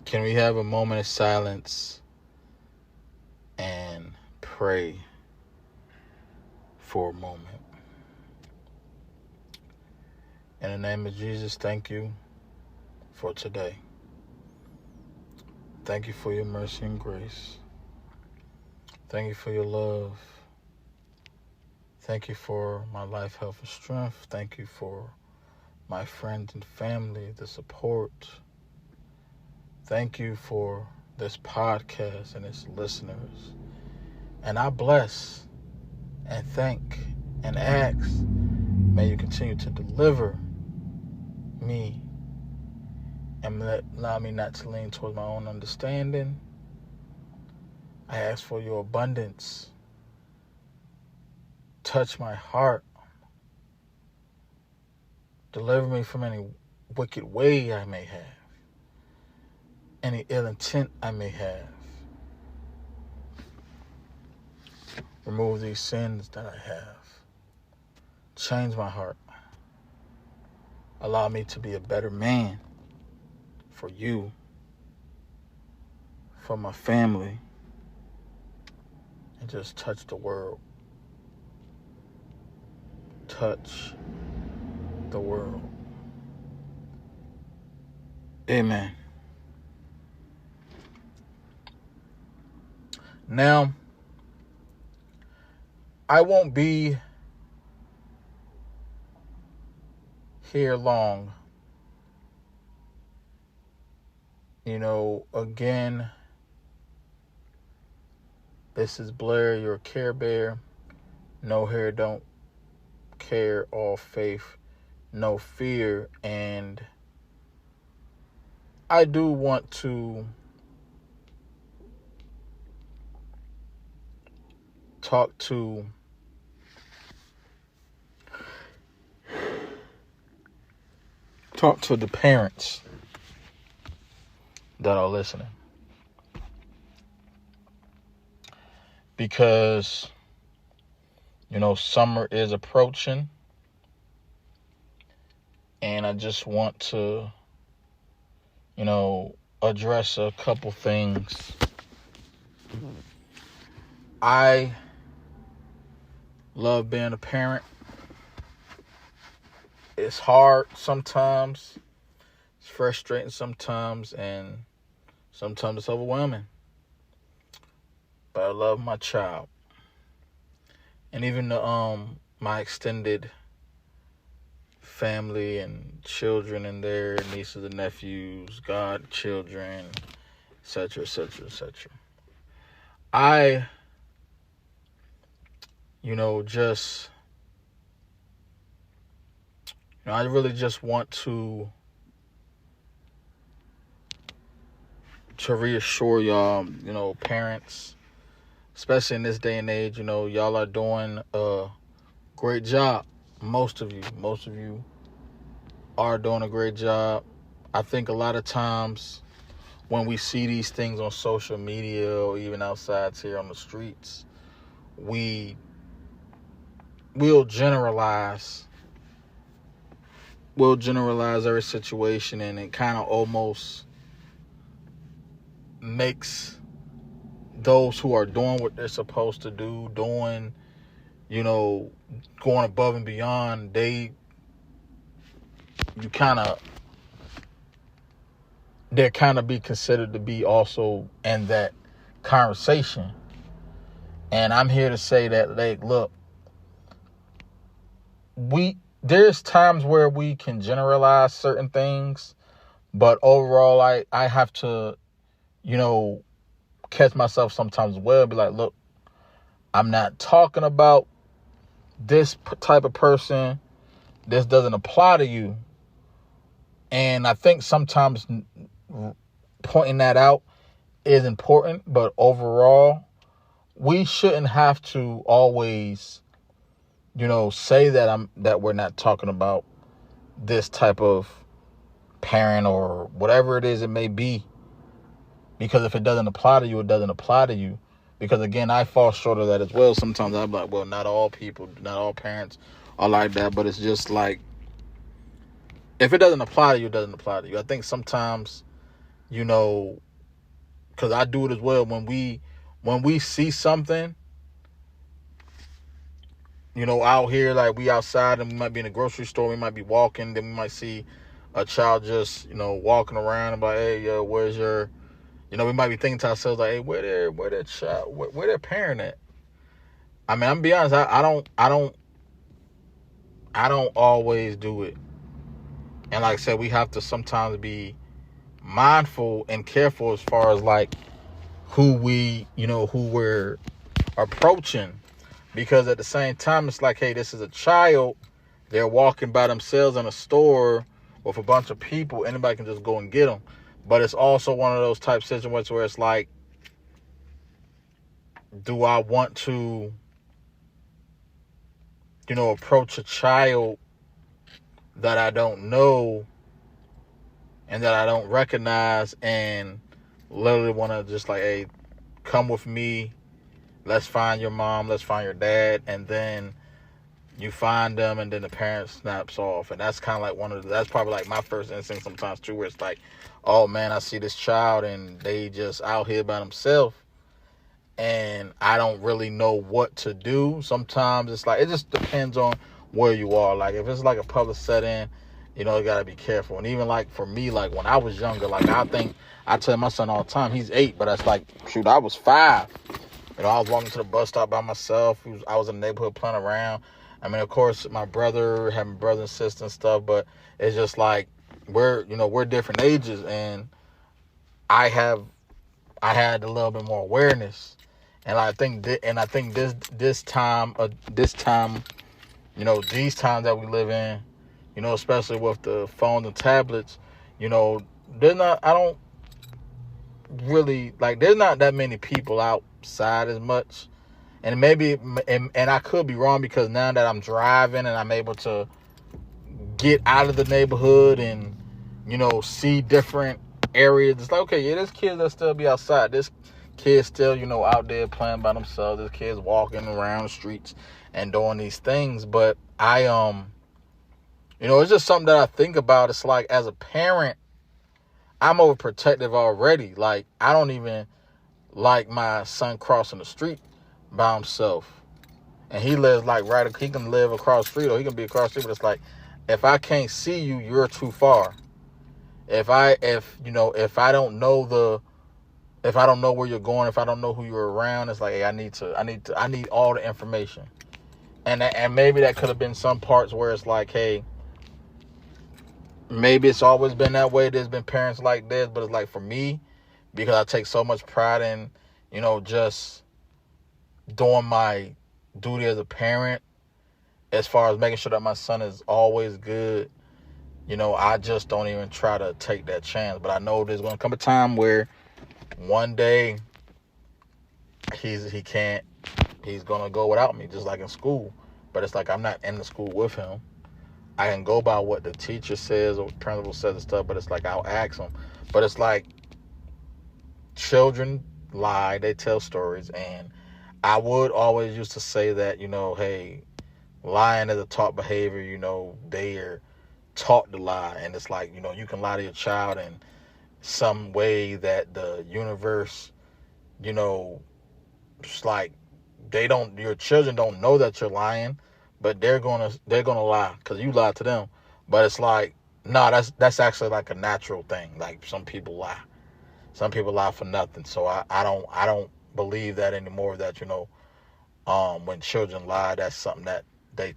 Can we have a moment of silence and pray for a moment? In the name of Jesus, thank you for today. Thank you for your mercy and grace. Thank you for your love. Thank you for my life, health, and strength. Thank you for my friends and family, the support. Thank you for this podcast and its listeners. And I bless and thank and ask, may you continue to deliver me and allow me not to lean towards my own understanding. I ask for your abundance. Touch my heart. Deliver me from any wicked way I may have. Any ill intent I may have. Remove these sins that I have. Change my heart. Allow me to be a better man for you, for my family, and just touch the world. Touch the world. Amen. Now, I won't be here long. Again, this is Blair, your Care Bear. No hair, don't care, all faith, no fear. And I do want to talk to the parents that are listening. Because, summer is approaching. And I just want to, address a couple things. I love being a parent. It's hard sometimes. It's frustrating sometimes. And sometimes it's overwhelming. But I love my child. And even my extended family and children and their nieces and nephews, godchildren, etc., etc., etc. I really just want to reassure y'all, parents, especially in this day and age, y'all are doing a great job. Most of you are doing a great job. I think a lot of times when we see these things on social media or even outside here on the streets, we'll generalize every situation, and it kind of almost makes those who are doing what they're supposed to do, going above and beyond, they're kind of be considered to be also in that conversation. And I'm here to say that, look, there's times where we can generalize certain things, but overall, I have to, catch myself sometimes be like, look, I'm not talking about this type of person. This doesn't apply to you. And I think sometimes pointing that out is important, but overall, we shouldn't have to always, say that we're not talking about this type of parent or whatever it is it may be. Because if it doesn't apply to you, it doesn't apply to you. Because again, I fall short of that as well. Sometimes I'm like, well, not all parents are like that, but it's just like, if it doesn't apply to you, it doesn't apply to you. I think sometimes you know, because I do it as well. When we see something, you know, out here, like we outside and we might be in a grocery store, we might be walking, then we might see a child just, you know, walking around and like, hey, yo, where's your, you know, we might be thinking to ourselves like, hey, where their child, where their parent at? I mean, I'm gonna be honest, I don't always do it. And like I said, we have to sometimes be mindful and careful as far as like who we're approaching. Because at the same time, it's like, hey, this is a child. They're walking by themselves in a store with a bunch of people. Anybody can just go and get them. But it's also one of those type situations where it's like, do I want to, you know, approach a child that I don't know and that I don't recognize and literally want to just like, hey, come with me. Let's find your mom. Let's find your dad. And then you find them and then the parent snaps off. And that's kind of like that's probably like my first instinct sometimes too, where it's like, oh man, I see this child and they just out here by themselves and I don't really know what to do. Sometimes it's like, it just depends on where you are. Like if it's like a public setting, you know, you gotta be careful. And even like for me, like when I was younger, like I tell my son all the time, he's 8, but that's like, shoot, I was 5. You know, I was walking to the bus stop by myself. I was in the neighborhood playing around. I mean, of course, my brother, having brothers and sisters and stuff, but it's just like we're different ages, and I had a little bit more awareness, and I think this time, you know, these times that we live in, you know, especially with the phones and tablets, you know, I don't really like. There's not that many people outside as much. And maybe, and I could be wrong because now that I'm driving and I'm able to get out of the neighborhood and, you know, see different areas, it's like, okay, yeah, there's kids that still be outside. This kid's still, you know, out there playing by themselves. There's kids walking around the streets and doing these things. But you know, it's just something that I think about. It's like, as a parent, I'm overprotective already. Like, I don't even like my son crossing the street by himself, and he lives like he can live across the street or he can be across the street, but it's like, if I can't see you, you're too far. If I don't know where you're going, if I don't know who you're around, it's like, hey, I need all the information. And maybe that could have been some parts where it's like, hey, maybe it's always been that way. There's been parents like this, but it's like, for me, because I take so much pride in, you know, just doing my duty as a parent, as far as making sure that my son is always good, you know, I just don't even try to take that chance. But I know there's going to come a time where one day he's going to go without me, just like in school. But it's like, I'm not in the school with him. I can go by what the teacher says or the principal says and stuff, but it's like, I'll ask him. But it's like, children lie, they tell stories, and I would always used to say that, you know, hey, lying is a taught behavior. You know, they are taught to lie. And it's like, you know, you can lie to your child in some way that the universe, you know, it's like, your children don't know that you're lying, but they're gonna lie because you lied to them. But it's like, no, that's actually like a natural thing. Like, some people lie. Some people lie for nothing. So I don't believe that anymore, that, you know, when children lie, that's something that they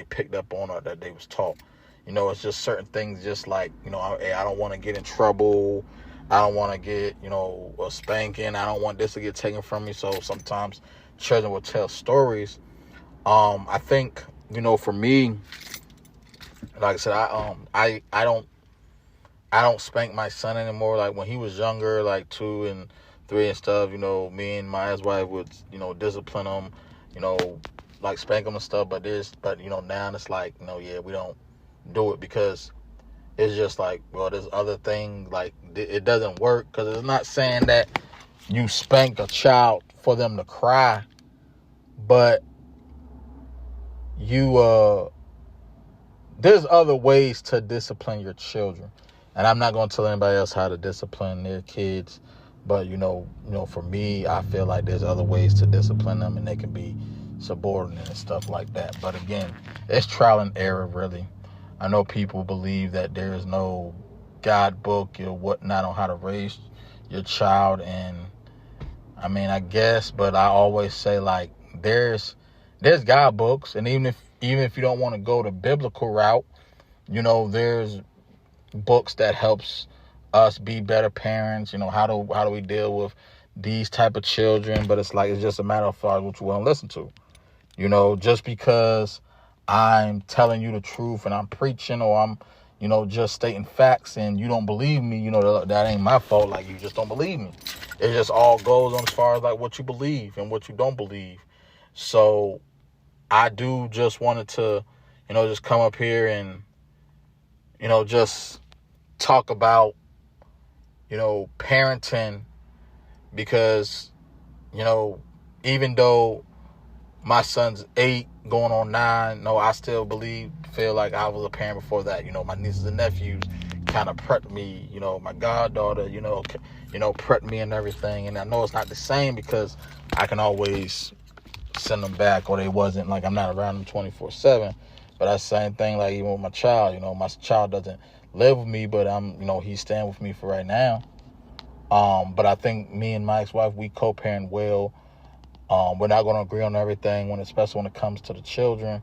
picked up on or that they was taught. You know, it's just certain things, just like, you know, I don't want to get in trouble. I don't want to get, you know, a spanking. I don't want this to get taken from me. So sometimes children will tell stories. I think, you know, for me, like I said, I don't spank my son anymore. Like, when he was younger, like 2 and 3 and stuff, you know, me and my ex-wife would, you know, discipline him, you know, like spank him and stuff. But you know, now it's like, you know, yeah, we don't do it because it's just like, well, there's other things, like, it doesn't work, because it's not saying that you spank a child for them to cry, but you, there's other ways to discipline your children. And I'm not going to tell anybody else how to discipline their kids. But, for me, I feel like there's other ways to discipline them, and they can be subordinate and stuff like that. But again, it's trial and error, really. I know people believe that there is no God book or whatnot on how to raise your child. And I mean, I guess, but I always say, like, there's God books. And even if you don't want to go the biblical route, there's books that helps us be better parents. How do we deal with these type of children? But it's just a matter of what you want to listen to. Just because I'm telling you the truth and I'm preaching, or I'm just stating facts, and you don't believe me, that ain't my fault. Like, you just don't believe me. It just all goes on as far as like what you believe and what you don't believe. So I do just wanted to just come up here and just talk about, parenting, because, even though my son's 8 going on 9, no, I still feel like I was a parent before that. My nieces and nephews kind of prepped me, my goddaughter, prepped me and everything. And I know it's not the same because I can always send them back, or they wasn't, like, I'm not around them 24/7. But that's the same thing, like, even with my child. My child doesn't live with me, but he's staying with me for right now. But I think me and my ex-wife, we co-parent well. We're not going to agree on everything, especially when it comes to the children.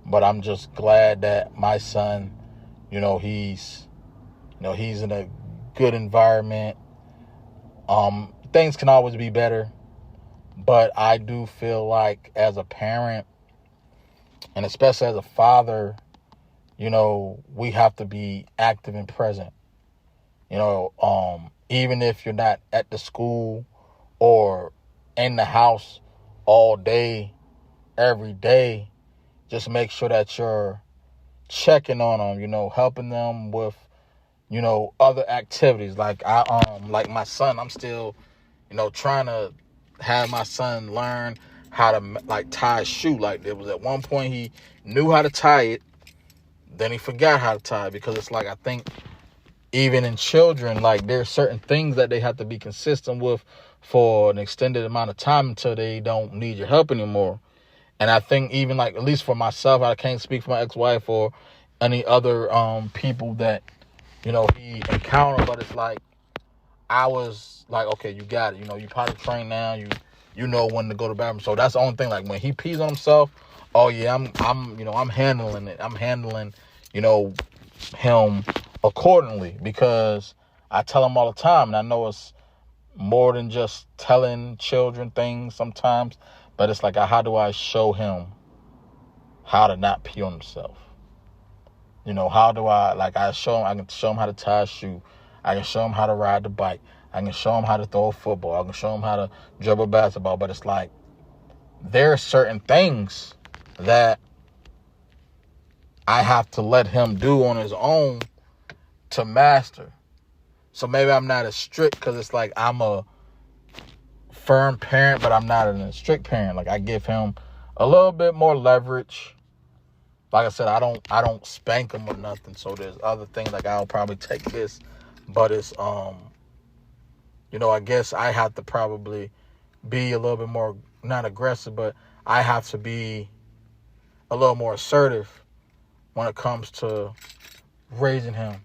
But I'm just glad that my son, he's in a good environment. Things can always be better. But I do feel like as a parent, and especially as a father, we have to be active and present. Even if you're not at the school or in the house all day, every day, just make sure that you're checking on them, helping them with, other activities. Like like my son, I'm still, trying to have my son learn how to, like, tie a shoe. Like, there was at one point he knew how to tie it, then he forgot how to tie it, because it's like, I think even in children, like, there's certain things that they have to be consistent with for an extended amount of time until they don't need your help anymore. And I think even, like, at least for myself, I can't speak for my ex-wife or any other people that, he encountered, but it's like, I was like, okay, you got it. You probably trained now. You know when to go to the bathroom. So that's the only thing. Like, when he pees on himself, oh yeah, I'm handling it. I'm handling, him accordingly, because I tell him all the time, and I know it's more than just telling children things sometimes, but it's like, how do I show him how to not pee on himself? How do I can show him how to tie a shoe. I can show him how to ride the bike. I can show him how to throw a football. I can show him how to dribble a basketball. But it's like, there are certain things that I have to let him do on his own to master. So maybe I'm not as strict, because it's like, I'm a firm parent, but I'm not a strict parent. Like, I give him a little bit more leverage. Like I said, I don't spank him or nothing. So there's other things, like, I'll probably take this, but it's I guess I have to probably be a little bit more, not aggressive, but I have to be a little more assertive when it comes to raising him.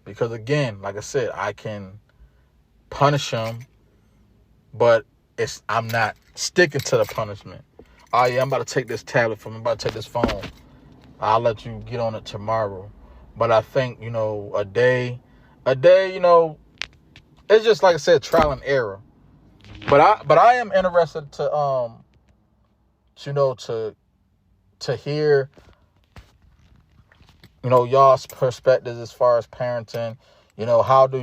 Because again, like I said, I can punish him, but I'm not sticking to the punishment. Oh yeah, I'm about to take this tablet from him, I'm about to take this phone. I'll let you get on it tomorrow. But I think, a day, it's just, like I said, trial and error. But I am interested to to hear, y'all's perspectives as far as parenting. How do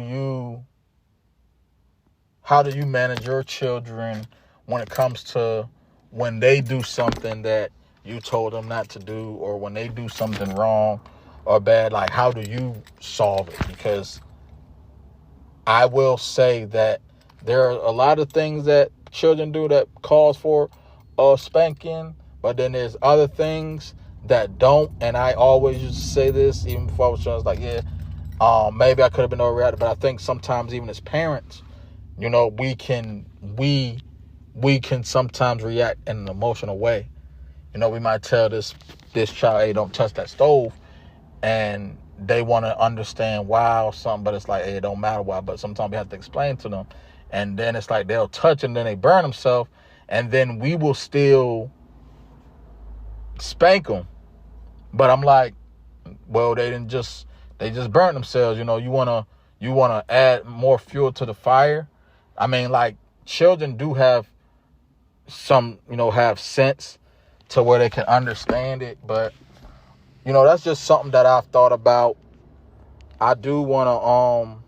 you manage your children when it comes to when they do something that you told them not to do, or when they do something wrong or bad? Like, how do you solve it? Because I will say that there are a lot of things that children do that calls for spanking, but then there's other things that don't. And I always used to say this, even before I was young, I was like, yeah, Maybe I could have been overreacted, but I think sometimes even as parents, you know, we can sometimes react in an emotional way. You know, we might tell this child, hey, don't touch that stove, and they want to understand why or something, but it's like, hey, it don't matter why. But sometimes we have to explain to them, and then it's like they'll touch it and then they burn themselves, and then we will still spank them. But I'm like, well, they just burnt themselves. You know, you wanna add more fuel to the fire. I mean, like, children do have some, you know, have sense to where they can understand it, but you know, that's just something that I've thought about. I do want to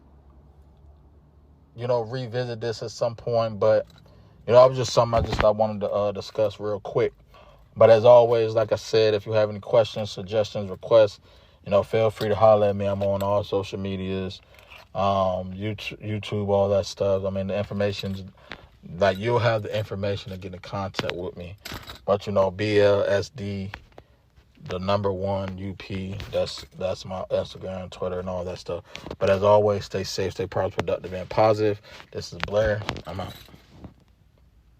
you know, revisit this at some point, but you know, it was just something I wanted to discuss real quick. But as always, like I said, if you have any questions, suggestions, requests, you know, feel free to holler at me. I'm on all social medias, YouTube, all that stuff. I mean, the information's like, you'll have the information to get in contact with me. But you know, BLSD, the number 1 UP. That's my Instagram, Twitter, and all that stuff. But as always, stay safe, stay productive, and positive. This is Blair. I'm out.